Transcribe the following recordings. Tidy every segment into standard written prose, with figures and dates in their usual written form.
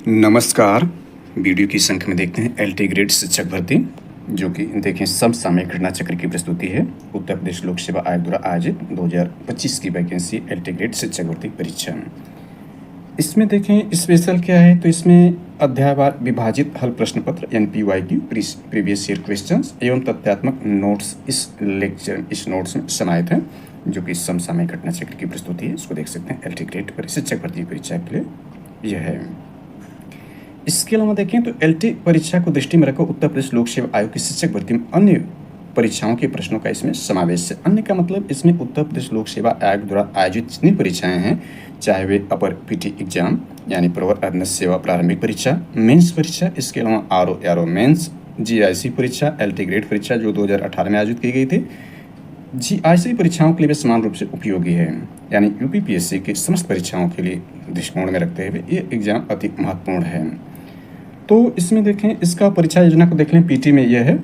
नमस्कार। वीडियो की संख्या में देखते हैं एलटी ग्रेड शिक्षक भर्ती, जो कि देखें समसामयिक घटना चक्र की प्रस्तुति है। उत्तर प्रदेश लोक सेवा आयोग द्वारा आयोजित 2025 की वैकेंसी एलटी ग्रेड शिक्षक भर्ती परीक्षा। इसमें देखें स्पेशल क्या है, तो इसमें अध्यायवार विभाजित हल प्रश्न पत्र यानी PYQ प्रीवियस ईयर क्वेश्चंस एवं तथ्यात्मक नोट्स इस नोट्स में समाहित हैं, जो कि समसामयिक घटना चक्र की प्रस्तुति है। इसको देख सकते हैं एलटी ग्रेड शिक्षक भर्ती परीक्षा के लिए यह है। इसके अलावा देखें तो एलटी परीक्षा को दृष्टि में रखकर उत्तर प्रदेश लोक सेवा आयोग की शिक्षक भर्ती में अन्य परीक्षाओं के प्रश्नों का इसमें समावेश है। अन्य का मतलब इसमें उत्तर प्रदेश लोक सेवा आयोग द्वारा आयोजित जितनी परीक्षाएं हैं, चाहे वे अपर पीटी एग्जाम यानी प्रवर अधीनस्थ सेवा प्रारंभिक परीक्षा, मेंस परीक्षा, इसके अलावा आरओ मेंस, जीआईसी परीक्षा, एलटी ग्रेड परीक्षा जो 2018 में आयोजित की गई थी, जीआईसी परीक्षाओं के लिए समान रूप से उपयोगी है। यानी यूपीपीएससी की समस्त परीक्षाओं के लिए दृष्टिकोण में रखते हुए ये एग्जाम अति महत्वपूर्ण है। तो इसमें देखें इसका परीक्षा योजना को देख लें। पीटी में यह है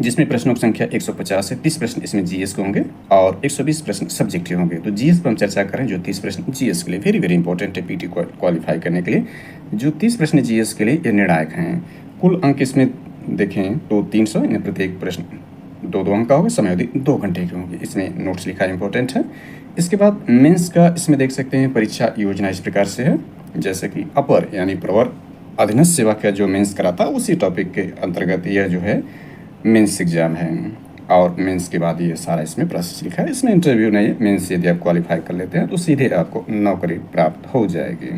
जिसमें प्रश्नों की संख्या 150 से 30 प्रश्न इसमें जीएस के होंगे और 120 प्रश्न सब्जेक्टिव होंगे। तो जीएस पर हम चर्चा करें, जो 30 प्रश्न जीएस के लिए वेरी इंपॉर्टेंट है पीटी को क्वालिफाई करने के लिए। जो 30 प्रश्न जीएस के लिए ये निर्णायक हैं। कुल अंक इसमें देखें तो 300, यानी प्रत्येक प्रश्न 2 अंक का होगा, समय अवधि 2 घंटे की होगी। इसमें नोट्स लिखा इंपॉर्टेंट है। इसके बाद मेंस का इसमें देख सकते हैं परीक्षा योजना इस प्रकार से है, जैसे कि अपर यानी प्रवर अधीनस्थ सेवा का जो मेंस कराता है उसी टॉपिक के अंतर्गत यह जो है मेंस एग्जाम है। और मेंस के बाद ये सारा इसमें प्रोसेस लिखा है। इसमें इंटरव्यू नहीं है। मेंस यदि आप क्वालिफाई कर लेते हैं तो सीधे आपको नौकरी प्राप्त हो जाएगी।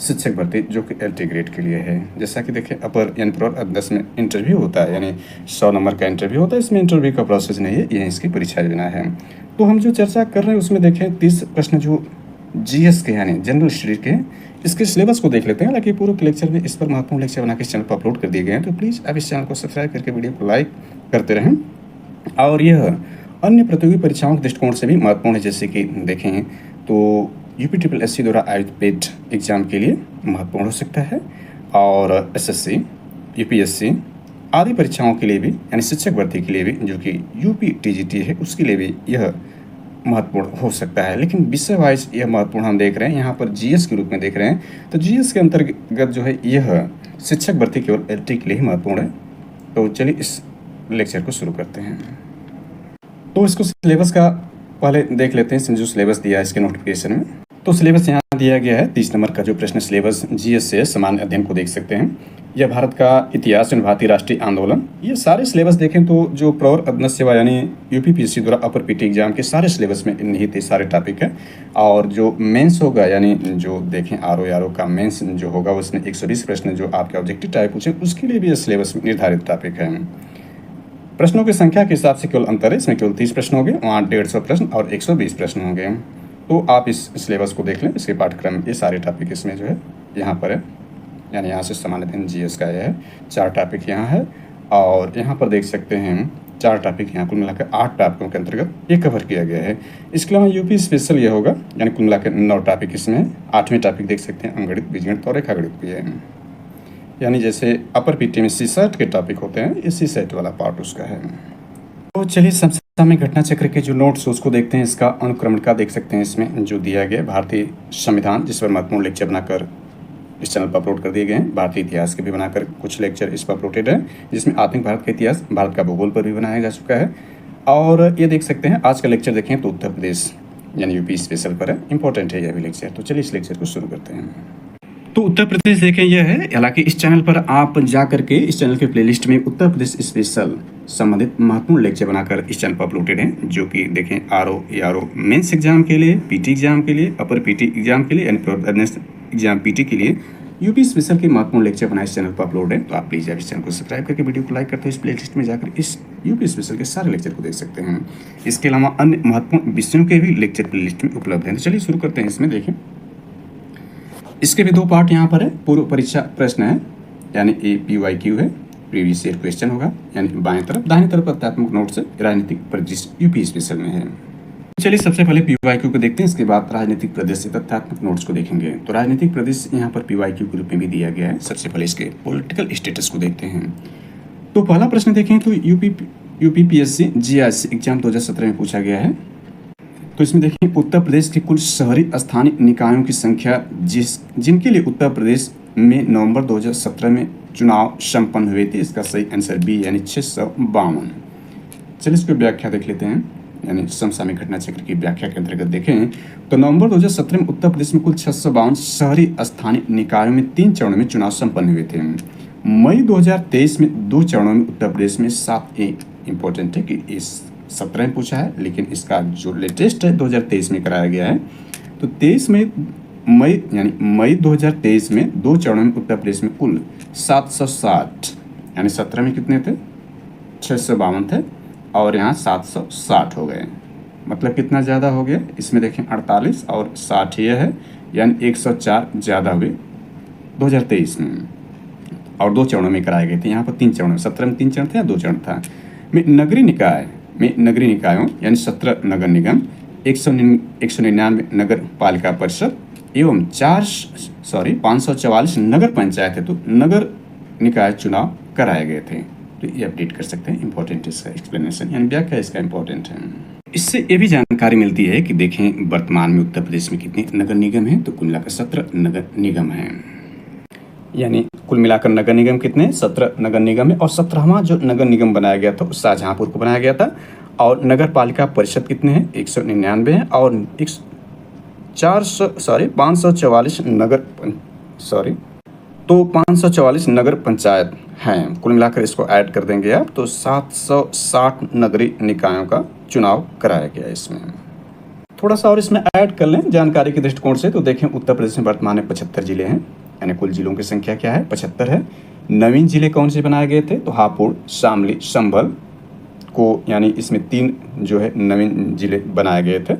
शिक्षक भर्ती जो कि एलटी ग्रेड के लिए है, जैसा कि देखें अपर यानी प्रवर अधीनस्थ में इंटरव्यू होता है, यानी 100 नंबर का इंटरव्यू होता है। इसमें इंटरव्यू का प्रोसेस नहीं है, ये इसकी परीक्षा योजना है। तो हम जो चर्चा कर रहे हैं उसमें देखें 30 प्रश्न जो जीएस के यानी जनरल स्टडीज के, इसके सिलेबस को देख लेते हैं। हालांकि पूरे लेक्चर में इस पर महत्वपूर्ण लेक्चर बना के इस चैनल पर अपलोड कर दिए गए हैं, तो प्लीज़ आप इस चैनल को सब्सक्राइब करके वीडियो को लाइक करते रहें। और यह अन्य प्रतियोगी परीक्षाओं के दृष्टिकोण से भी महत्वपूर्ण है, जैसे कि देखें तो यूपीएससी द्वारा आयोजित पेड एग्जाम के लिए महत्वपूर्ण हो सकता है, और एसएससी, यूपीएससी आदि परीक्षाओं के लिए भी, यानी शिक्षक भर्ती के लिए भी जो कि यूपीटीजीटी है उसके लिए भी यह महत्वपूर्ण हो सकता है। लेकिन विषय वाइज यह महत्वपूर्ण हम देख रहे हैं, यहाँ पर जीएस के रूप में देख रहे हैं। तो जीएस के अंतर्गत जो है यह शिक्षक भर्ती केवल एलटी के लिए ही महत्वपूर्ण है। तो चलिए इस लेक्चर को शुरू करते हैं। तो इसको सिलेबस का पहले देख लेते हैं। इसमें जो सिलेबस दिया है इसके नोटिफिकेशन में, तो सिलेबस यहाँ दिया गया है। 30 नंबर का जो प्रश्न सिलेबस जीएस से सामान्य अध्ययन को देख सकते हैं। यह भारत का इतिहास एवं भारतीय राष्ट्रीय आंदोलन, ये सारे सिलेबस देखें तो जो प्रवर अधीनस्थ सेवा यानी यूपीपीएससी द्वारा अपर पीटी एग्जाम के सारे सिलेबस में निहित सारे टॉपिक है। और जो मेंस होगा, यानी जो देखें आरओ का मेंस जो होगा उसमें 120 प्रश्न जो आपके ऑब्जेक्टिव टाइप पूछे उसके लिए भी यह सिलेबस में निर्धारित टॉपिक है। प्रश्नों की संख्या के हिसाब से केवल अंतर है, इसमें केवल 30 प्रश्न होंगे, वहाँ 150 प्रश्न और 120 प्रश्न होंगे। तो आप इस सिलेबस को देख लें। इसके पाठ्यक्रम ये सारे टॉपिक इसमें जो है यहाँ पर है, यानी यहाँ से सामान्य अध्ययन जीएस का यह है। 4 टॉपिक यहाँ है और यहाँ पर देख सकते हैं 4 टॉपिक यहाँ कुल मिलाकर 8 टॉपिकों के अंतर्गत ये कवर किया गया है। इसके अलावा यूपी स्पेशल ये होगा, यानी कुल मिलाकर 9 टॉपिक इसमें। 8वें टॉपिक देख सकते हैं अंगणित, बीजगणित और रेखागणित भी है। यानी जैसे अपर पीटी में सीसेट के टॉपिक होते हैं, ये सीसेट वाला पार्ट उसका है। तो चलिए समसामयिक घटना चक्र के जो नोट्स उसको देखते हैं। इसका अनुक्रमण का देख सकते हैं इसमें जो दिया गया भारतीय संविधान, जिस पर महत्वपूर्ण लेक्चर बनाकर इस चैनल पर अपलोड कर दिए गए हैं। भारतीय इतिहास के भी बनाकर कुछ लेक्चर इस पर अपलोडेड है, जिसमें आधुनिक भारत का इतिहास, भारत का भूगोल पर भी बनाया जा चुका है। और ये देख सकते हैं आज का लेक्चर देखें तो उत्तर प्रदेश यानी यूपी स्पेशल पर है, इंपॉर्टेंट है यह भी लेक्चर। तो चलिए इस लेक्चर को शुरू करते हैं। तो उत्तर प्रदेश देखें यह है। हालांकि इस चैनल पर आप जा करके इस चैनल के प्लेलिस्ट में उत्तर प्रदेश स्पेशल संबंधित महत्वपूर्ण लेक्चर बनाकर इस चैनल पर अपलोडेड हैं, जो कि देखें आरओ मेंस एग्जाम के लिए, पीटी एग्जाम के लिए, अपर पीटी एग्जाम के लिए, यानी एग्जाम पीटी के लिए यूपी स्पेशल के महत्वपूर्ण लेक्चर बनाए इस चैनल पर अपलोड है। तो आप प्लीज़ इस चैनल को सब्सक्राइब करके वीडियो को लाइक करते हैं। इस प्लेलिस्ट में जाकर इस यूपी स्पेशल के सारे लेक्चर को देख सकते हैं। इसके अलावा अन्य महत्वपूर्ण विषयों के भी लेक्चर प्लेलिस्ट में उपलब्ध हैं। तो चलिए शुरू करते हैं। इसमें देखें इसके भी 2 पार्ट यहाँ पर है। पूर्व परीक्षा प्रश्न है, यानी PYQ है, प्रीवियस ईयर क्वेश्चन होगा, यानी बाएं तरफ, दाहिनी तरफ तथ्यात्मक नोट्स है, राजनीतिक परिदृश्य यूपी स्पेशल में है। चलिए सबसे पहले PYQ को देखते हैं, इसके बाद राजनीतिक परिदृश्य तथ्यात्मक नोट्स को देखेंगे। तो राजनीतिक परिदृश्य यहाँ पर PYQ के रूप में भी दिया गया है। सबसे पहले इसके पॉलिटिकल स्टेटस को देखते हैं। तो पहला प्रश्न देखें तो यूपीपीएससी जीआईसी एग्जाम 2017 में पूछा गया है। तो इसमें देखिए उत्तर प्रदेश के कुल शहरी स्थानीय निकायों की संख्या जिनके लिए उत्तर प्रदेश में नवंबर 2017 में चुनाव संपन्न हुए थे, इसका सही आंसर बी यानी 652। चलिए इसको व्याख्या देख लेते हैं, यानी समसामयिक घटना चक्र की व्याख्या के अंतर्गत देखें तो नवंबर 2017 में उत्तर प्रदेश में कुल 652 शहरी स्थानीय निकायों में 3 चरणों में चुनाव संपन्न हुए थे। मई 2023 में 2 चरणों में उत्तर प्रदेश में 7 इंपॉर्टेंट है कि इस 17 में पूछा है, लेकिन इसका जो लेटेस्ट है 2023 में कराया गया है। तो 23 मई 2023 में 2 चरणों में उत्तर प्रदेश में कुल 760, यानी 17 में कितने थे 652 थे और यहाँ 760 हो गए, मतलब कितना ज़्यादा हो गया इसमें देखें 48 और 60 ये है, यानी 104 ज़्यादा हुए 2023 में, और 2 चरणों में कराए गए थे। यहाँ पर 3 चरणों, 17 में 3 चरण थे या 2 चरण था। में नगरीय निकायों यानी 17 नगर निगम, 199 नगर पालिका परिषद एवं 544 नगर पंचायत है तो नगर निकाय चुनाव कराए गए थे। तो ये अपडेट कर सकते हैं, इंपॉर्टेंट इसका एक्सप्लेनेशन यानी व्याख्या इसका इंपॉर्टेंट है। इससे ये भी जानकारी मिलती है कि देखें वर्तमान में उत्तर प्रदेश में कितने नगर निगम हैं, तो कुल मिलाकर 17 नगर निगम हैं, यानी कुल मिलाकर नगर निगम कितने 17 नगर निगम है। और 17वां जो नगर निगम बनाया गया था शाहजहांपुर को बनाया गया था। और नगर पालिका परिषद कितने हैं 199 हैं और 544 नगर पंचायत हैं। कुल मिलाकर इसको ऐड कर देंगे आप तो 760 नगरीय निकायों का चुनाव कराया गया। इसमें थोड़ा सा और इसमें ऐड कर लें जानकारी के दृष्टिकोण से, तो देखें उत्तर प्रदेश में वर्तमान में 75 जिले हैं, यानी कुल जिलों की संख्या क्या है 75 है। नवीन जिले कौन से बनाए गए थे तो हापुड़, शामली, संभल को, यानी इसमें 3 जो है नवीन जिले बनाए गए थे,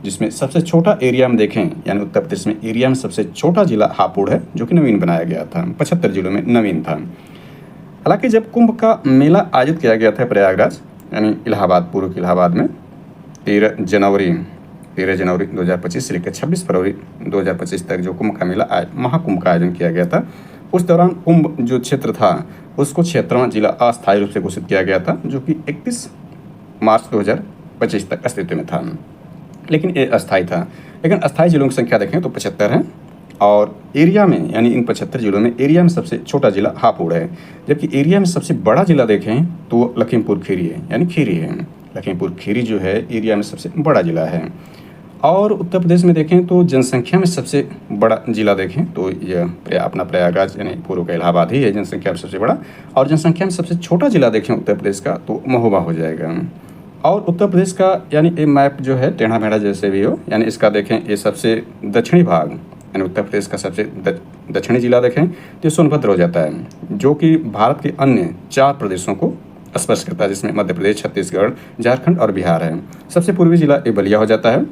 जिसमें सबसे छोटा एरिया में देखें यानी उत्तर प्रदेश में एरिया में सबसे छोटा जिला हापुड़ है जो कि नवीन बनाया गया था। 75 जिलों में नवीन था। हालांकि जब कुंभ का मेला आयोजित किया गया था प्रयागराज यानी इलाहाबाद, पूर्व के इलाहाबाद में 13 जनवरी 2025 से लेकर 26 फरवरी 2025 तक जो कुंभ का मेला महाकुंभ का आयोजन किया गया था, उस दौरान कुंभ जो क्षेत्र था उसको 76वां जिला अस्थायी रूप से घोषित किया गया था, जो कि 31 मार्च 2025 तक अस्तित्व में था। लेकिन ये अस्थायी था। लेकिन अस्थायी जिलों की संख्या देखें तो 75 है और एरिया में यानी इन 75 जिलों में एरिया में सबसे छोटा जिला हापुड़ है, जबकि एरिया में सबसे बड़ा जिला देखें तो लखीमपुर खीरी है, यानी खीरी है। लखीमपुर खीरी जो है एरिया में सबसे बड़ा जिला है। और उत्तर प्रदेश में देखें तो जनसंख्या में सबसे बड़ा जिला देखें तो यह अपना प्रयागराज यानी पूर्व का इलाहाबाद ही है जनसंख्या में सबसे बड़ा। और जनसंख्या में सबसे छोटा जिला देखें उत्तर प्रदेश का तो महोबा हो जाएगा। और उत्तर प्रदेश का यानी ये मैप जो है टेढ़ा मेढ़ा जैसे भी हो, यानी इसका देखें ये सबसे दक्षिणी भाग यानी उत्तर प्रदेश का सबसे दक्षिणी जिला देखें तो ये सोनभद्र हो जाता है, जो कि भारत के अन्य 4 प्रदेशों को स्पर्श करता है, जिसमें मध्य प्रदेश, छत्तीसगढ़, झारखंड और बिहार है। सबसे पूर्वी जिला ये बलिया हो जाता है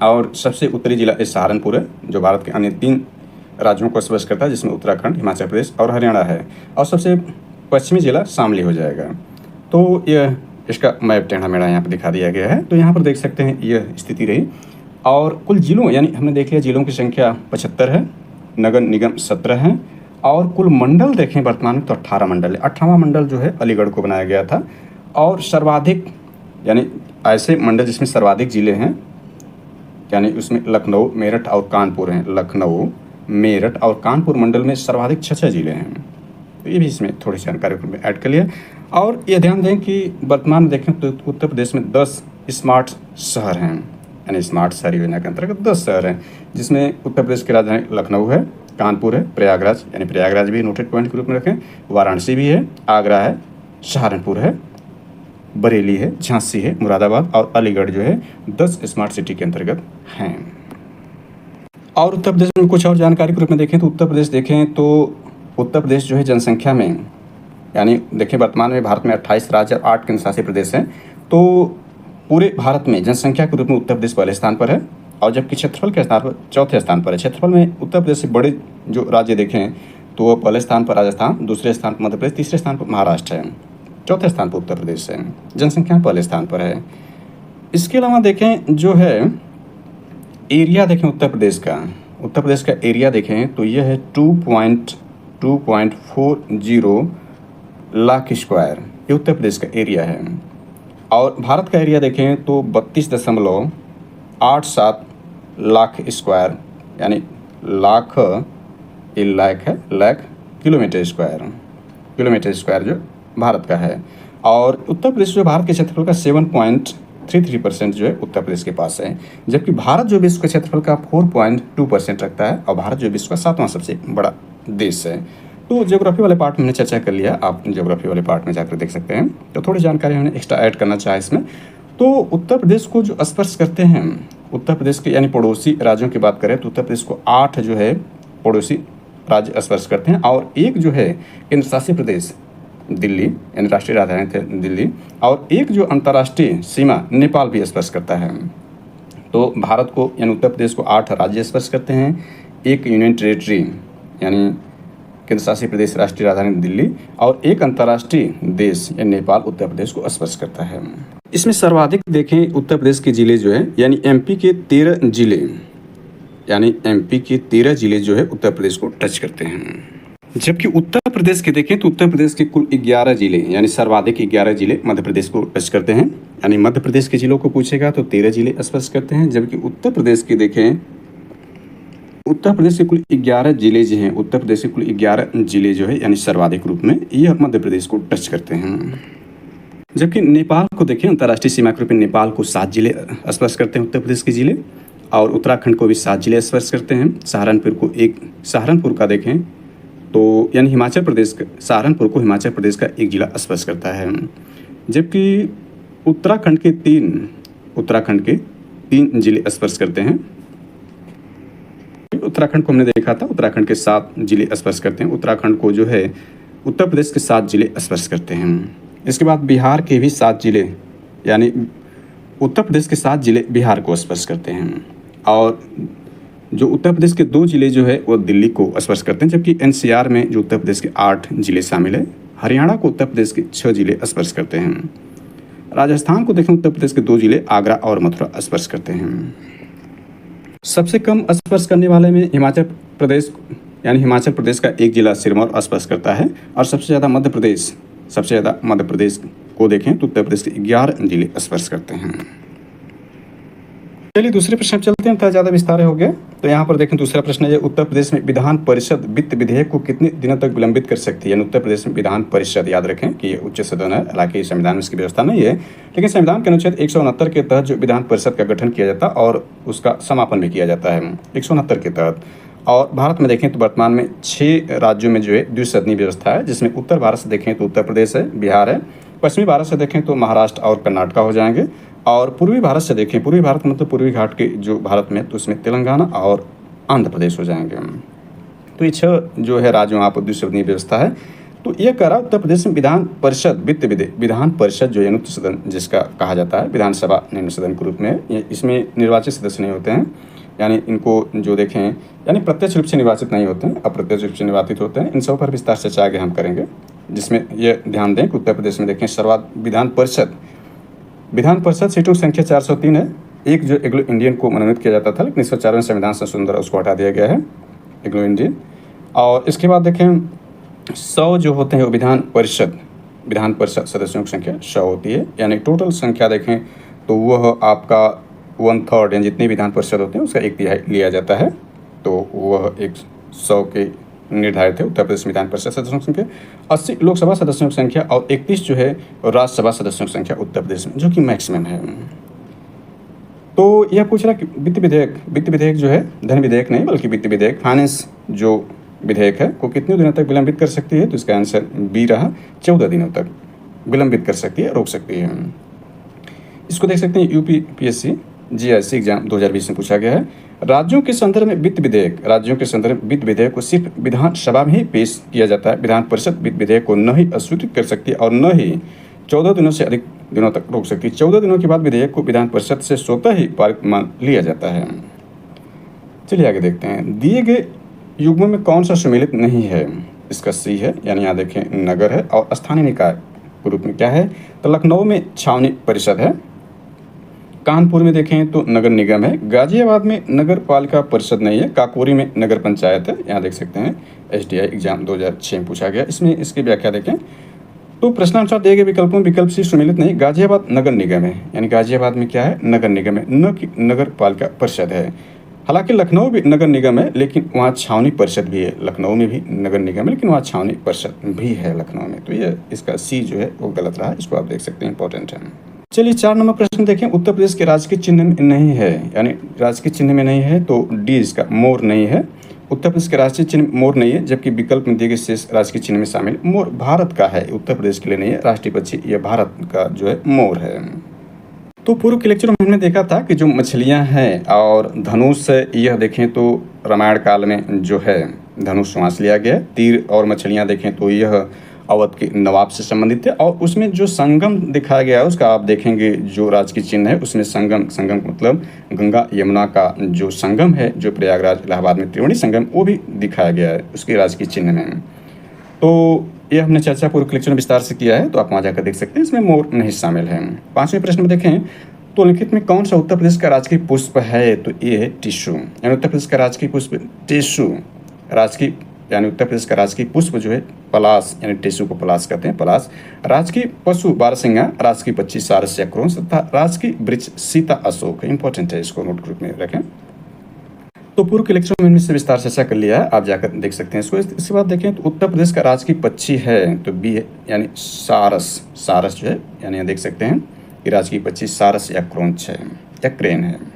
और सबसे उत्तरी जिला ये सहारनपुर है, जो भारत के अन्य 3 राज्यों को स्पर्श करता है, जिसमें उत्तराखंड, हिमाचल प्रदेश और हरियाणा है। और सबसे पश्चिमी जिला शामली हो जाएगा। तो यह इसका मैप टेढ़ा मेढ़ा यहाँ पर दिखा दिया गया है। तो यहाँ पर देख सकते हैं यह स्थिति रही। और कुल जिलों यानी हमने देख लिया जिलों की संख्या 75 है, नगर निगम 17 हैं और कुल मंडल देखें वर्तमान में तो 18 मंडल है। 18वां मंडल जो है अलीगढ़ को बनाया गया था। और सर्वाधिक यानी ऐसे मंडल जिसमें सर्वाधिक जिले हैं यानी उसमें लखनऊ, मेरठ और कानपुर हैं। लखनऊ, मेरठ और कानपुर मंडल में सर्वाधिक 6 जिले हैं। तो ये भी इसमें थोड़ी जानकारी में ऐड कर लिया। और ये ध्यान दें कि वर्तमान में देखें तो उत्तर प्रदेश में 10 स्मार्ट शहर हैं, यानी स्मार्ट शहर योजना के अंतर्गत 10 शहर हैं, जिसमें उत्तर प्रदेश की राजधानी लखनऊ है, कानपुर है, प्रयागराज यानी प्रयागराज भी नोटेड पॉइंट के रूप में रखें, वाराणसी भी है, आगरा है, सहारनपुर है, बरेली है, झांसी है, मुरादाबाद और अलीगढ़ जो है 10 स्मार्ट सिटी के अंतर्गत हैं। और उत्तर प्रदेश में कुछ और जानकारी के रूप में देखें तो उत्तर प्रदेश जो है जनसंख्या में यानी देखें वर्तमान में भारत में 28 राज्य और 8 केंद्र शासित प्रदेश हैं। तो पूरे भारत में जनसंख्या के रूप में उत्तर प्रदेश पहले स्थान पर है और जबकि क्षेत्रफल के स्थान पर चौथे स्थान पर है। क्षेत्रफल में उत्तर प्रदेश से बड़े जो राज्य देखें तो पहले स्थान पर राजस्थान, दूसरे स्थान पर मध्य प्रदेश, तीसरे स्थान पर महाराष्ट्र है, चौथे स्थान पर उत्तर प्रदेश है, जनसंख्या पहले स्थान पर है। इसके अलावा देखें जो है एरिया देखें उत्तर प्रदेश का एरिया देखें तो यह है 2.40 लाख स्क्वायर, ये उत्तर प्रदेश का एरिया है। और भारत का एरिया देखें तो 32.9 87 लाख स्क्वायर, यानी लाख ये लाख है, लाख किलोमीटर स्क्वायर जो भारत का है। और उत्तर प्रदेश जो भारत के क्षेत्रफल का 7.33% जो है उत्तर प्रदेश के पास है, जबकि भारत जो विश्व के क्षेत्रफल का 4.2% रखता है और भारत जो विश्व का 7वां सबसे बड़ा देश है। तो ज्योग्राफी वाले पार्ट में हमने चर्चा कर लिया, आप ज्योग्राफी वाले पार्ट में जाकर देख सकते हैं। तो थोड़ी जानकारी हमने एक्स्ट्रा ऐड करना चाहा इसमें। तो उत्तर प्रदेश को जो स्पर्श करते हैं, उत्तर प्रदेश के यानी पड़ोसी राज्यों की बात करें तो उत्तर प्रदेश को 8 जो है पड़ोसी राज्य स्पर्श करते हैं, और एक जो है केंद्र शासित प्रदेश दिल्ली यानी राष्ट्रीय राजधानी थे दिल्ली, और एक जो अंतर्राष्ट्रीय सीमा नेपाल भी स्पर्श करता है। तो भारत को यानी उत्तर प्रदेश को 8 राज्य स्पर्श करते हैं, एक यूनियन टेरिटरी यानी केंद्र शासित प्रदेश राष्ट्रीय राजधानी दिल्ली, और एक अंतर्राष्ट्रीय देश यानी नेपाल उत्तर प्रदेश को स्पर्श करता है। इसमें सर्वाधिक देखें उत्तर प्रदेश के जिले जो है यानी एमपी के 13 जिले जो है उत्तर प्रदेश को टच करते हैं। जबकि उत्तर प्रदेश के देखें तो उत्तर प्रदेश के कुल 11 जिले यानी सर्वाधिक 11 जिले मध्य प्रदेश को टच करते हैं, यानी मध्य प्रदेश के जिलों को पूछेगा तो 13 जिले स्पर्श करते हैं। जबकि उत्तर प्रदेश के देखें, उत्तर प्रदेश के कुल 11 जिले जो हैं, उत्तर प्रदेश के कुल 11 जिले जो है यानी सर्वाधिक रूप में यह मध्य प्रदेश को टच करते हैं। जबकि नेपाल को देखें, अंतर्राष्ट्रीय सीमा के रूप में नेपाल को 7 जिले स्पर्श करते हैं उत्तर प्रदेश के जिले, और उत्तराखंड को भी 7 जिले स्पर्श करते हैं। सहारनपुर का देखें तो यानी हिमाचल प्रदेश, सहारनपुर को हिमाचल प्रदेश का एक जिला स्पर्श करता है। जबकि उत्तराखंड के 3 जिले स्पर्श करते हैं। उत्तराखंड को हमने देखा था, उत्तराखंड के 7 जिले स्पर्श करते हैं। उत्तराखंड को जो है उत्तर प्रदेश के 7 जिले स्पर्श करते हैं। इसके बाद बिहार के भी 7 जिले यानी उत्तर प्रदेश के 7 जिले बिहार को स्पर्श करते हैं, और जो उत्तर प्रदेश के 2 जिले जो है वो दिल्ली को स्पर्श करते हैं। जबकि एनसीआर में जो उत्तर प्रदेश के 8 जिले शामिल है। हरियाणा को उत्तर प्रदेश के 6 जिले स्पर्श करते हैं। राजस्थान को देखें, उत्तर प्रदेश के 2 जिले आगरा और मथुरा स्पर्श करते हैं। सबसे कम स्पर्श करने वाले में हिमाचल प्रदेश का एक जिला सिरमौर स्पर्श करता है, और सबसे ज़्यादा मध्य प्रदेश को देखें तो उत्तर प्रदेश के 11 जिले स्पर्श करते हैं। चलिए दूसरे प्रश्न चलते हैं, थोड़ा ज़्यादा विस्तार हो गया। तो यहाँ पर देखें दूसरा प्रश्न है, उत्तर प्रदेश में विधान परिषद वित्त विधेयक को कितने दिनों तक विलंबित कर सकती है। यानी उत्तर प्रदेश में विधान परिषद, याद रखें कि ये उच्च सदन है, हालांकि संविधान में इसकी व्यवस्था नहीं है, लेकिन संविधान के अनुच्छेद 169 के तहत जो विधान परिषद का गठन किया जाता है और उसका समापन भी किया जाता है 169 के तहत। और भारत में देखें तो वर्तमान में 6 राज्यों में जो है द्विसदनीय व्यवस्था है, जिसमें उत्तर भारत से देखें तो उत्तर प्रदेश है, बिहार है, पश्चिमी भारत से देखें तो महाराष्ट्र और कर्नाटक हो जाएंगे, और पूर्वी भारत से देखें, पूर्वी भारत मतलब पूर्वी घाट के जो भारत में, तो उसमें तेलंगाना और आंध्र प्रदेश हो जाएंगे। तो ये 6 जो है राज्यों आप द्विसदनीय व्यवस्था है। तो ये कह रहा उत्तर प्रदेश में विधान परिषद विधान परिषद जो है उच्च सदन जिसका कहा जाता है, विधानसभा निम्न सदन के रूप में, इसमें निर्वाचित सदस्य नहीं होते हैं, यानी इनको जो देखें यानी प्रत्यक्ष रूप से निर्वाचित नहीं होते हैं, अप्रत्यक्ष रूप से निर्वाचित होते हैं। इन सब पर विस्तार से आगे हम करेंगे, जिसमें ये ध्यान दें कि उत्तर प्रदेश में देखें विधान परिषद सीटों की संख्या 403 है। एक जो एग्लो इंडियन को मनोनीत किया जाता था, लेकिन 1954 संविधान संशोधन द्वारा उसको हटा दिया गया है, एग्लो इंडियन। और इसके बाद देखें 100 जो होते हैं वो विधान परिषद सदस्यों की संख्या 100 होती है, यानी टोटल संख्या देखें तो वह आपका 1/3 यानी जितने विधान परिषद होते हैं उसका 1/3 लिया जाता है। तो वह 100 के निर्धारित है उत्तर प्रदेश विधान परिषद सदस्यों की संख्या, 80 लोकसभा सदस्यों की संख्या, और 31 जो है राज्यसभा सदस्यों की संख्या उत्तर प्रदेश में, जो कि मैक्सिमम है। तो यह पूछ रहा कि वित्त विधेयक जो है धन विधेयक नहीं बल्कि वित्त विधेयक, फाइनेंस जो विधेयक है को कितने दिनों तक विलंबित कर सकती है। तो इसका आंसर बी रहा, 14 दिनों तक विलंबित कर सकती है, रोक सकती है। इसको देख सकते हैं यूपीपीएससी जीआईसी एग्जाम 2020 में पूछा गया है। राज्यों के संदर्भ में वित्त विधेयक को सिर्फ विधानसभा में ही पेश किया जाता है। विधान परिषद वित्त विधेयक को न ही अस्वीकृत कर सकती है और न ही 14 दिनों से अधिक दिनों तक रोक सकती है। 14 दिनों के बाद विधेयक को विधान परिषद से स्वतः ही पारित मान लिया जाता है। चलिए आगे देखते हैं, दिए गए युग्मों में कौन सा सम्मिलित नहीं है। इसका सी है, यानी यहाँ देखें नगर है, और स्थानीय निकाय के रूप में क्या है तो लखनऊ में छावनी परिषद है, कानपुर में देखें तो नगर निगम है, गाजियाबाद में नगर पालिका परिषद नहीं है, काकोरी में नगर पंचायत है। यहाँ देख सकते हैं एसडीआई एग्जाम 2006 में पूछा गया, इसमें इसकी व्याख्या देखें तो प्रश्नानुसार दिए गए विकल्पों में विकल्प सी सम्मिलित नहीं। गाजियाबाद नगर निगम है, यानी गाजियाबाद में क्या है, नगर निगम है, न कि नगर पालिका परिषद है। हालांकि लखनऊ भी नगर निगम है, लेकिन वहाँ छावनी परिषद भी है। लखनऊ में भी नगर निगम है, लेकिन वहाँ छावनी परिषद भी है लखनऊ में। तो ये इसका सी जो है वो गलत रहा, इसको आप देख सकते हैं, इंपॉर्टेंट है। चलिए 4 नंबर प्रश्न देखें। उत्तर प्रदेश के राजकीय चिन्ह में नहीं है, यानी राजकीय चिन्ह में नहीं है, तो डी इसका मोर नहीं है। उत्तर प्रदेश के राष्ट्रीय चिन्ह मोर नहीं है, जबकि विकल्प में दिए गए शेष राजकीय चिन्ह में शामिल मोर भारत का है, उत्तर प्रदेश के लिए नहीं है। राष्ट्रीय पक्षी यह भारत का जो है मोर है। तो पूर्व के लेक्चर में हमने देखा था कि जो मछलियां हैं और धनुष, यह देखें तो रामायण काल में जो है धनुष श्वास लिया गया। तीर और मछलियां देखें तो यह अवध के नवाब से संबंधित है, और उसमें जो संगम दिखाया गया है उसका आप देखेंगे जो राजकीय चिन्ह है उसमें संगम मतलब गंगा यमुना का जो संगम है, जो प्रयागराज इलाहाबाद में त्रिवेणी संगम, वो भी दिखाया गया है उसके राजकीय चिन्ह में। तो ये हमने चर्चा पूर्व कलेक्शन में विस्तार से किया है, तो आप वहाँ जाकर देख सकते हैं, इसमें मोर नहीं शामिल है। 5वें प्रश्न में देखें तो निम्नलिखित में कौन सा उत्तर प्रदेश का राजकीय पुष्प है, तो ये है टिश्यू, यानी उत्तर प्रदेश का राजकीय पुष्प टिश्यू। राजकीय यानी उत्तर प्रदेश का राजकीय पुष्प जो है पलास, यानी टिश्यू को पलास कहते हैं, पलास। राजकीय पशु बारहसिंगा, राजकीय पक्षी सारस या क्रोंस तथा राजकीय वृक्ष सीता अशोक। इंपॉर्टेंट है, इसको नोट ग्रुप में रखें। तो पूर्व के लेक्चर में इनमें से विस्तार चर्चा कर लिया है, आप जाकर देख सकते हैं इसको। इसके बाद देखें तो उत्तर प्रदेश का राजकीय पक्षी है, तो बी है, यानी सारस। सारस जो है, यानी देख सकते हैं कि राजकीय पक्षी सारस या क्रोंच है या क्रेन है।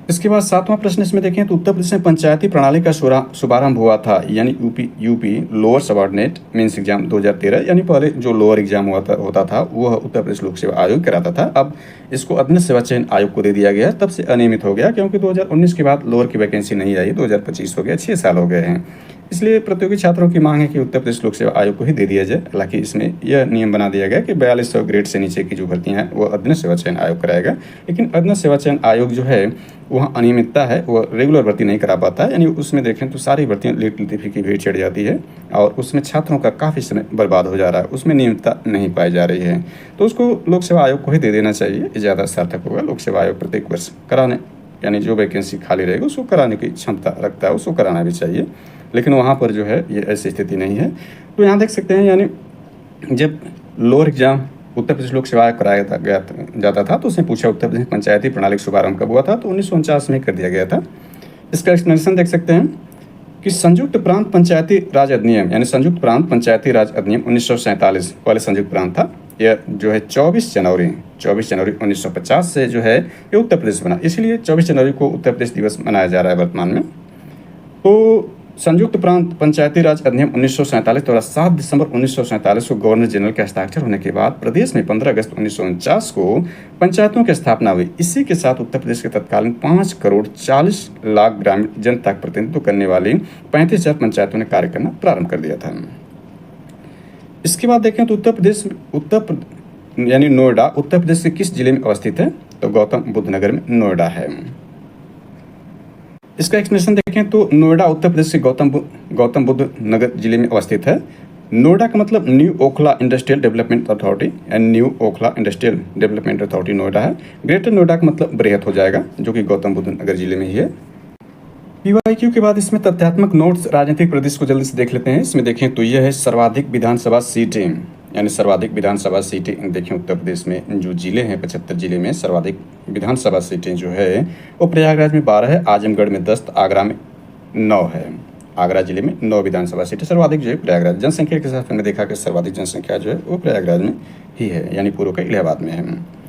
इसके बाद 7वां प्रश्न इसमें देखें तो उत्तर प्रदेश में पंचायती प्रणाली का शुभारंभ हुआ था, यानी UP lower subordinate mains exam 2013, यानी पहले जो लोअर एग्जाम होता था वह उत्तर प्रदेश लोक सेवा आयोग कराता था। अब इसको अधीनस्थ सेवा चयन आयोग को दे दिया गया, तब से अनियमित हो गया, क्योंकि 2019 के बाद लोअर की वैकेंसी नहीं आई, 2025 हो गया, 6 साल हो गए हैं। इसलिए प्रतियोगी छात्रों की मांग है कि उत्तर प्रदेश लोक सेवा आयोग को ही दे दिया जाए। हालांकि इसमें यह नियम बना दिया गया कि 4200 ग्रेड से नीचे की जो भर्तियां हैं वो अधीनस्थ सेवा चयन आयोग कराएगा, लेकिन अधीनस्थ सेवा चयन आयोग जो है वहाँ अनियमितता है, वह रेगुलर भर्ती नहीं करा पाता है। यानी उसमें देखें तो सारी भर्तियाँ लेट लतीफ़ी की भीड़ चढ़ जाती है और उसमें छात्रों का काफ़ी समय बर्बाद हो जा रहा है, उसमें नियमितता नहीं पाई जा रही है। तो उसको लोक सेवा आयोग को ही दे देना चाहिए, ये ज़्यादा सार्थक होगा। लोक सेवा आयोग प्रत्येक वर्ष कराने, यानी जो वैकेंसी खाली रहेगी उसको कराने की क्षमता रखता है, उसको कराना भी चाहिए, लेकिन वहाँ पर जो है ये ऐसी स्थिति नहीं है। तो यहाँ देख सकते हैं, यानी जब लोअर एग्जाम उत्तर प्रदेश लोक सेवा कराया जाता था तो उसने पूछा उत्तर प्रदेश पंचायती प्रणाली का शुभारंभ कब हुआ था, तो 1949 में कर दिया गया था। इसका एक्सप्लेनेशन देख सकते हैं कि संयुक्त प्रांत पंचायती राज अधिनियम, यानी संयुक्त प्रांत पंचायती राज अधिनियम 1947 पहले संयुक्त प्रांत था, यह जो है 24 जनवरी 1950 से जो है ये उत्तर प्रदेश बना, इसलिए 24 जनवरी को उत्तर प्रदेश दिवस मनाया जा रहा है वर्तमान में। तो संयुक्त प्रांत पंचायती राज अधिनियम 1947 द्वारा 7 दिसंबर 1947 को गवर्नर जनरल के हस्ताक्षर होने के बाद प्रदेश में 15 अगस्त 1949 को पंचायतों की स्थापना हुई। इसी के साथ उत्तर प्रदेश के तत्कालीन 5 करोड़ 40 लाख ग्रामीण जनता का प्रतिनिधित्व करने वाली 35,000 पंचायतों ने कार्य करना प्रारंभ कर दिया था। इसके बाद देखें तो उत्तर प्रदेश यानी नोएडा उत्तर प्रदेश के किस जिले में अवस्थित है, तो गौतम बुद्ध नगर में नोएडा है। इसका एक्सप्लेनेशन देखें तो नोएडा उत्तर प्रदेश के गौतम बुद्ध नगर जिले में अवस्थित है। नोएडा का मतलब new Okhla industrial development authority, and new Okhla industrial development authority Noida है। ग्रेटर नोएडा का मतलब बृहत हो जाएगा, जो कि गौतम बुद्ध नगर जिले में ही है। PYQ के बाद इसमें तथ्यात्मक नोट्स राजनीतिक प्रदेश को जल्दी से देख लेते हैं। इसमें देखें तो यह है सर्वाधिक विधानसभा सीटें, यानी सर्वाधिक विधानसभा सीटें देखें उत्तर प्रदेश में जो जिले हैं 75 जिले में सर्वाधिक विधानसभा सीटें जो है वो प्रयागराज में 12 है, आजमगढ़ में 10, आगरा में 9 है। आगरा जिले में 9 विधानसभा सीटें, सर्वाधिक जो है प्रयागराज। जनसंख्या के साथ हमने देखा कि सर्वाधिक जनसंख्या जो है वो प्रयागराज में ही है, यानी पूर्व का इलाहाबाद में है।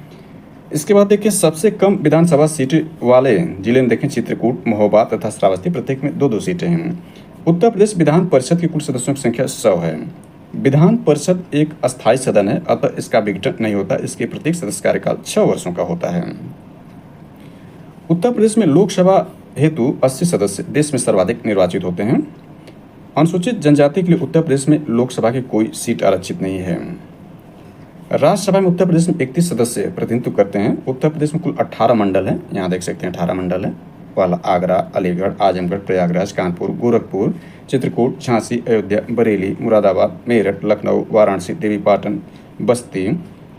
इसके बाद देखिए सबसे कम विधानसभा सीटें वाले जिले में देखें चित्रकूट, महोबा तथा श्रावस्ती, प्रत्येक में 2-2 सीटें हैं। उत्तर प्रदेश विधान परिषद की कुल सदस्यों की संख्या 100 है। विधान परिषद एक अस्थायी सदन है, अतः इसका विघटन नहीं होता, इसके प्रत्येक सदस्य कार्यकाल 6 वर्षों का होता है। उत्तर प्रदेश में लोकसभा हेतु 80 सदस्य देश में सर्वाधिक निर्वाचित होते हैं। अनुसूचित जनजाति के लिए उत्तर प्रदेश में लोकसभा की कोई सीट आरक्षित नहीं है। राज्यसभा में उत्तर प्रदेश में 31 सदस्य प्रतिनिधित्व करते हैं। उत्तर प्रदेश में कुल 18 मंडल हैं, यहाँ देख सकते हैं 18 मंडल हैं। पहला आगरा, अलीगढ़, आजमगढ़, प्रयागराज, कानपुर, गोरखपुर, चित्रकूट, झांसी, अयोध्या, बरेली, मुरादाबाद, मेरठ, लखनऊ, वाराणसी, देवीपाटन, बस्ती,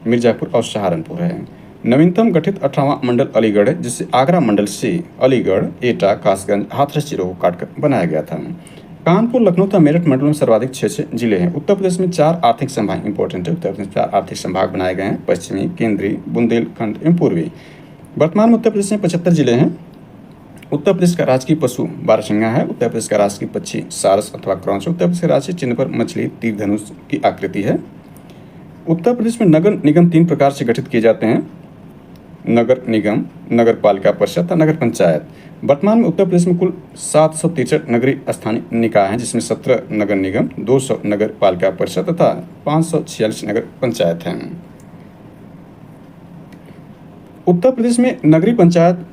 मिर्जापुर और सहारनपुर है। नवीनतम गठित 18वां मंडल अलीगढ़ है, जिससे आगरा मंडल से अलीगढ़, एटा, कासगंज, हाथरस जिलों को काटकर बनाया गया था। कानपुर, लखनऊ तथा मेरठ मंडलों में सर्वाधिक 6 जिले हैं। उत्तर प्रदेश में 4 आर्थिक संभाग इंपॉर्टेंट है। उत्तर प्रदेश में 4 आर्थिक संभाग बनाए गए हैं, पश्चिमी, केंद्रीय, बुंदेलखंड एवं पूर्वी। वर्तमान में उत्तर प्रदेश में 75 जिले हैं। उत्तर प्रदेश का राजकीय पशु बारहसिंगा है। उत्तर प्रदेश का राजकीय पक्षी सारस अथवा क्रॉच है। उत्तर प्रदेश के राष्ट्रीय चिन्ह पर मछली तीर धनुष की आकृति है। उत्तर प्रदेश में नगर निगम 3 प्रकार से गठित किए जाते हैं: नगर निगम, नगर पालिका परिषद और नगर पंचायत। वर्तमान में उत्तर प्रदेश में कुल 763 नगरीय स्थानीय निकाय हैं, जिसमें 17 नगर निगम, 200 नगर पालिका परिषद तथा 546 नगर पंचायत हैं। उत्तर प्रदेश में नगरीय पंचायत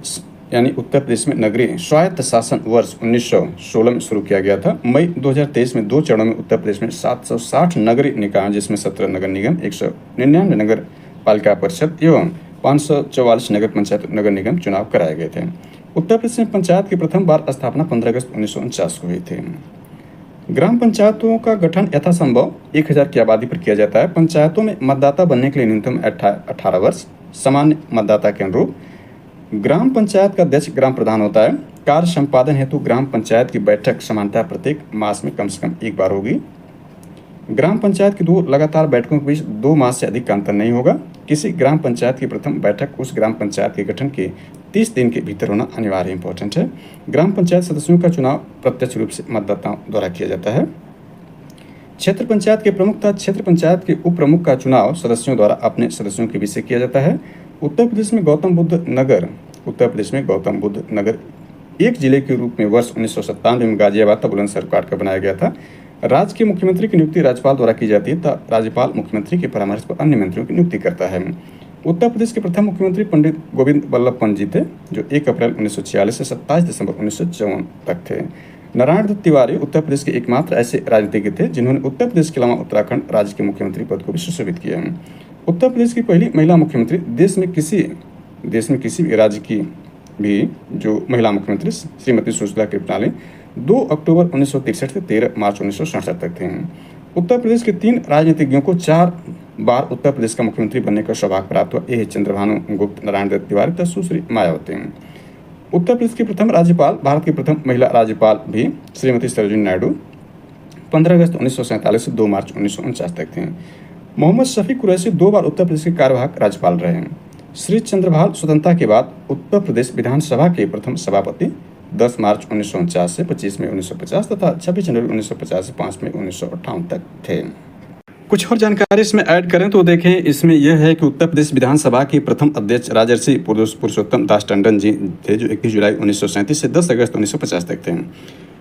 यानी उत्तर प्रदेश में नगरीय स्वायत्त शासन वर्ष 1916 में शुरू किया गया था। मई 2023 में 2 चरणों में उत्तर प्रदेश में 760 नगरीय निकाय, जिसमें 17 नगर निगम, 199 नगर पालिका परिषद एवं 544 नगर पंचायत नगर निगम चुनाव कराए गए थे। उत्तर प्रदेश में पंचायत की प्रथम बार स्थापना 15 अगस्त 1949 को हुई थी। ग्राम पंचायतों का गठन यथासंभव 1000 की आबादी पर किया जाता है। पंचायतों में मतदाता बनने के लिए न्यूनतम 18 वर्ष, सामान्य मतदाता के अनुरूप। ग्राम पंचायत का अध्यक्ष ग्राम प्रधान होता है। कार्य संपादन हेतु ग्राम पंचायत की बैठक सामान्यतः प्रत्येक मास में कम से कम 1 बार होगी। ग्राम पंचायत की 2 लगातार बैठकों के बीच 2 मास से अधिक का अंतर नहीं होगा। किसी ग्राम पंचायत की प्रथम बैठक उस ग्राम पंचायत के गठन के 30 दिन के भीतर होना अनिवार्य इंपॉर्टेंट है। ग्राम पंचायत सदस्यों का चुनाव प्रत्यक्ष रूप से मतदाताओं द्वारा किया जाता है। क्षेत्र पंचायत के प्रमुख तथा क्षेत्र पंचायत के उप प्रमुख का चुनाव सदस्यों द्वारा अपने सदस्यों के बीच से किया जाता है। उत्तर प्रदेश में गौतम बुद्ध नगर एक जिले के रूप में वर्ष 1997 में गाजियाबाद तथा बुलंदशहर काट कर बनाया गया था। राज्य के मुख्यमंत्री की नियुक्ति राज्यपाल द्वारा की जाती है तथा राज्यपाल मुख्यमंत्री के परामर्श पर अन्य मंत्रियों की नियुक्ति करता है। उत्तर प्रदेश के प्रथम मुख्यमंत्री पंडित गोविंद बल्लभ पंत जी थे, जो 1 अप्रैल 1946 से 27 दिसंबर 1954 तक थे। नारायण दत्त तिवारी उत्तर प्रदेश के एकमात्र ऐसे राजनीतिज्ञ थे जिन्होंने उत्तर प्रदेश के अलावा उत्तराखंड राज्य के मुख्यमंत्री पद को भी सुशोभित किया। उत्तर प्रदेश की पहली महिला मुख्यमंत्री देश में किसी भी राज्य की भी जो महिला मुख्यमंत्री श्रीमती सुशीला कृपलानी 2 अक्टूबर 1963 से 13 मार्च 1967 तक थे। उत्तर प्रदेश के 3 राजनीतिज्ञों को 4 बार उत्तर प्रदेश का मुख्यमंत्री बनने का सौभाग्य प्राप्त हुआ। ए चंद्रभानु गुप्त, नारायण दत्त तिवारी तथा सुश्री मायावती। उत्तर प्रदेश की प्रथम राज्यपाल, भारत की प्रथम महिला राज्यपाल भी श्रीमती सरोजिनी नायडू 15 अगस्त 1947 से 2 मार्च 1949 तक थे। मोहम्मद शफीक कुरैशी 2 बार उत्तर प्रदेश के कार्यवाहक राज्यपाल रहे हैं। श्री चंद्रभाल स्वतंत्रता के बाद उत्तर प्रदेश विधानसभा के प्रथम सभापति 10 मार्च 1949 से 25 मई 1950 तथा 26 जनवरी 1950 से 5 मई 1958 तक थे। कुछ और जानकारी इसमें ऐड करें तो देखें, इसमें यह है कि उत्तर प्रदेश विधानसभा के प्रथम अध्यक्ष राजर्षि पुरुषोत्तम दास टंडन जी थे, जो 21 जुलाई 1937 से 10 अगस्त 1950 तक थे।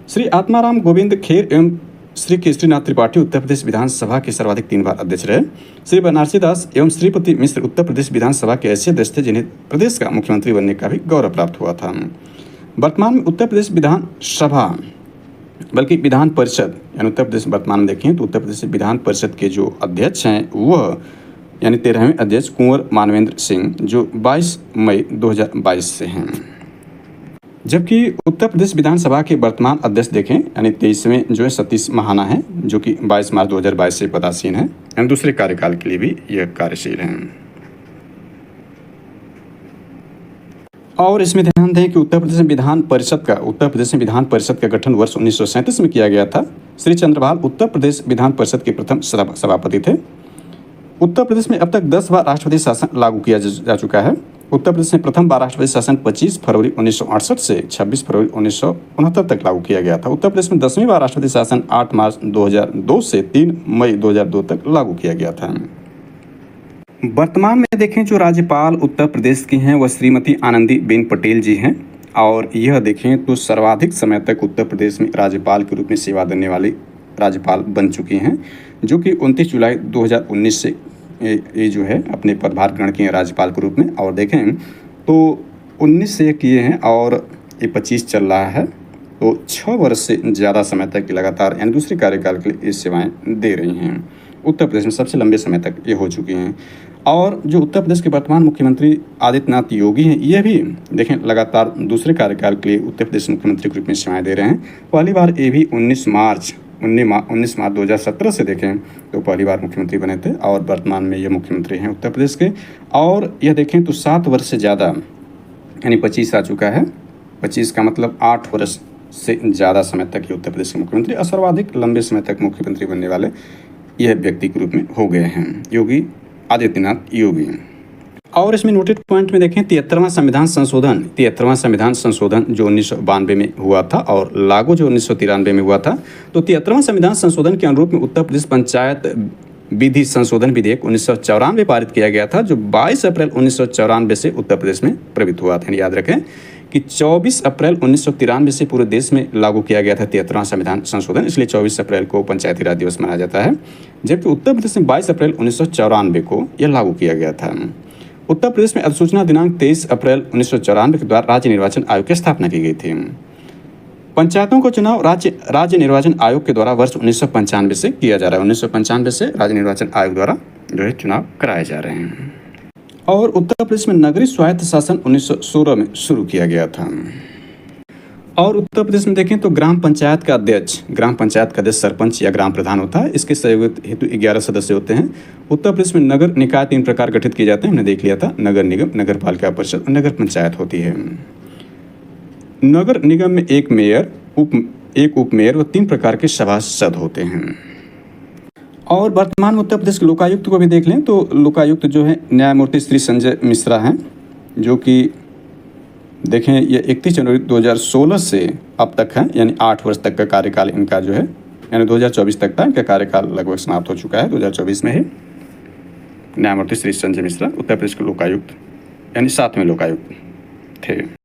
श्री आत्माराम गोविंद खेर एवं श्री केसरीनाथ त्रिपाठी उत्तर प्रदेश विधानसभा के सर्वाधिक 3 बार अध्यक्ष रहे। श्री बनारसी दास एवं श्रीपति मिश्र उत्तर प्रदेश विधानसभा के ऐसे अध्यक्ष थे जिन्हें प्रदेश का मुख्यमंत्री बनने का भी गौरव प्राप्त हुआ था। वर्तमान में उत्तर प्रदेश विधानसभा बल्कि विधान परिषद यानी उत्तर प्रदेश वर्तमान में देखें तो उत्तर प्रदेश विधान परिषद के जो अध्यक्ष हैं वह यानी 13वें अध्यक्ष कुंवर मानवेंद्र सिंह, जो 22 मई 2022 से हैं। जबकि उत्तर प्रदेश विधानसभा के वर्तमान अध्यक्ष देखें यानी 23वें जो है सतीश महाना है, जो कि 22 मार्च 2022 से पदासीन है, यानी दूसरे कार्यकाल के लिए भी यह कार्यशील हैं। और इसमें ध्यान दें कि उत्तर प्रदेश में विधान परिषद का गठन वर्ष 1937 में किया गया था। श्री चंद्रभाल उत्तर प्रदेश विधान परिषद के प्रथम सभापति थे। उत्तर प्रदेश में अब तक 10 बार राष्ट्रपति शासन लागू किया जा चुका है। उत्तर प्रदेश में प्रथम बार राष्ट्रपति शासन 25 फरवरी 1968 से 26 फरवरी 1969 तक लागू किया गया था। उत्तर प्रदेश में 10वीं बार राष्ट्रपति शासन 8 मार्च 2002 से 3 मई 2002 तक लागू किया गया था। वर्तमान में देखें जो राज्यपाल उत्तर प्रदेश की हैं वह श्रीमती आनंदीबेन पटेल जी हैं, और यह देखें तो सर्वाधिक समय तक उत्तर प्रदेश में राज्यपाल के रूप में सेवा देने वाली राज्यपाल बन चुकी हैं, जो कि 29 जुलाई 2019 से ये जो है अपने पदभार ग्रहण किए हैं राज्यपाल के रूप में। और देखें तो 19 से किए हैं और ये 25 चल रहा है, तो 6 वर्ष से ज़्यादा समय तक लगातार यानी दूसरे कार्यकाल के लिए ये सेवाएँ दे रही हैं। उत्तर प्रदेश में सबसे लंबे समय तक ये हो चुकी हैं। और जो उत्तर प्रदेश के वर्तमान मुख्यमंत्री आदित्यनाथ योगी हैं, ये भी देखें लगातार दूसरे कार्यकाल के लिए उत्तर प्रदेश मुख्यमंत्री के रूप में सेवाएं दे रहे हैं। पहली बार ये भी 19 मार्च 2017 से देखें तो पहली बार मुख्यमंत्री बने थे, और वर्तमान में ये मुख्यमंत्री हैं उत्तर प्रदेश के। और यह देखें तो 7 वर्ष से ज़्यादा यानी 25 आ चुका है, 25 का मतलब 8 वर्ष से ज़्यादा समय तक ये उत्तर प्रदेश के मुख्यमंत्री और सर्वाधिक लंबे समय तक मुख्यमंत्री बनने वाले यह व्यक्ति के रूप में हो गए हैं, योगी आदित्यनाथ योगी। और इसमें नोटेड पॉइंट में देखें 73वां संविधान संशोधन जो 1992 में हुआ था और लागू जो 1993 में हुआ था। तो 73वां संविधान संशोधन के अनुरूप में उत्तर प्रदेश पंचायत विधि संशोधन विधेयक 1994 पारित किया गया था, जो 22 अप्रैल 1994 से उत्तर प्रदेश में प्रवृत्त हुआ था। याद रखें कि 24 अप्रैल 1993 से पूरे देश में लागू किया गया था 73वां संविधान संशोधन, इसलिए 24 अप्रैल को पंचायती राज दिवस मनाया जाता है, जबकि उत्तर प्रदेश में 22 अप्रैल 1994 को यह लागू किया गया था। उत्तर प्रदेश में अधिसूचना दिनांक 23 अप्रैल 1994 के द्वारा राज्य निर्वाचन आयोग की स्थापना की गई थी। पंचायतों का चुनाव राज्य निर्वाचन आयोग के द्वारा वर्ष 1995 से किया जा रहा है। 1995 से राज्य निर्वाचन आयोग द्वारा जो है चुनाव कराए जा रहे हैं। और उत्तर प्रदेश में नगरीय स्वायत्त शासन 1916 में शुरू किया गया था। और उत्तर प्रदेश में देखें तो ग्राम पंचायत का अध्यक्ष सरपंच या ग्राम प्रधान होता है। इसके सहयोग हेतु 11 सदस्य होते हैं। उत्तर प्रदेश में नगर निकाय 3 प्रकार गठित किए जाते हैं, हमने देख लिया था, नगर निगम, नगर पालिका परिषद और नगर पंचायत होती है। नगर निगम में एक मेयर, एक उप मेयर व 3 प्रकार के सभासद होते हैं। और वर्तमान में उत्तर प्रदेश के लोकायुक्त को भी देख लें तो लोकायुक्त जो है न्यायमूर्ति श्री संजय मिश्रा हैं, जो कि देखें ये 31 जनवरी 2016 से अब तक है, यानी 8 वर्ष तक का कार्यकाल इनका जो है, यानी 2024 तक था इनका कार्यकाल लगभग समाप्त हो चुका है 2024 में ही। न्यायमूर्ति श्री संजय मिश्रा उत्तर प्रदेश के लोकायुक्त यानी 7वें लोकायुक्त थे।